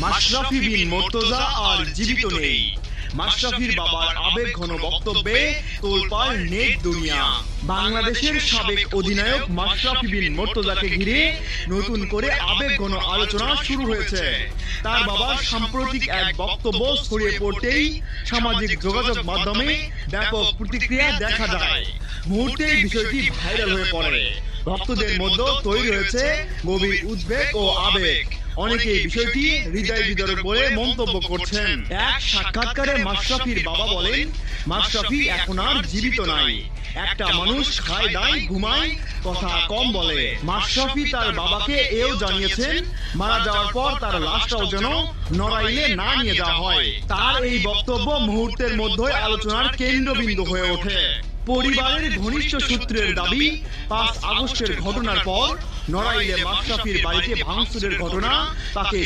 মাশরাফি বিন মুর্তজা আর জীবিত নেই। মাশরাফির বাবার আবেগ ঘন বক্তব্যে তোলপাড় নেট দুনিয়া। বাংলাদেশের সাবেক অধিনায়ক মাশরাফি বিন মুর্তজাকে ঘিরে নতুন করে আবেগ ঘন আলোচনা শুরু হয়েছে। তার বাবার সাম্প্রতিক এক বক্তব্য ছড়িয়ে পড়তেই সামাজিক যোগাযোগ মাধ্যমে ব্যাপক প্রতিক্রিয়া দেখা যায়। মুহূর্তেই বিষয়টি ভাইরাল হয়ে পড়ে। ভক্তদের মধ্যে তৈরি হয়েছে গভীর উদ্বেগ ও আবেগ। অনেকেই বিষয়টি হৃদয় বিদারক বলে মন্তব্য করছেন। এক সাক্ষাৎকারে মাশরাফির বাবা বলেন, মাশরাফি এখন আর জীবিত নাই। একটা মানুষ খায় দায় ঘুমায়, কথা কম বলে। মাশরাফি তার বাবাকে এও জানিয়েছেন, মারা যাওয়ার পর তার লাশটাও যেন নড়াইলে না নিয়ে যাওয়া হয়। তার এই বক্তব্য মুহূর্তের মধ্যে আলোচনার কেন্দ্রবিন্দু হয়ে ওঠে। পরিবারের ঘনিষ্ঠ সূত্রের দাবি, 5 আগস্টের ঘটনার পর নড়াইলে মাশরাফির বাড়িতে ভাঙচুরের ঘটনা তাকে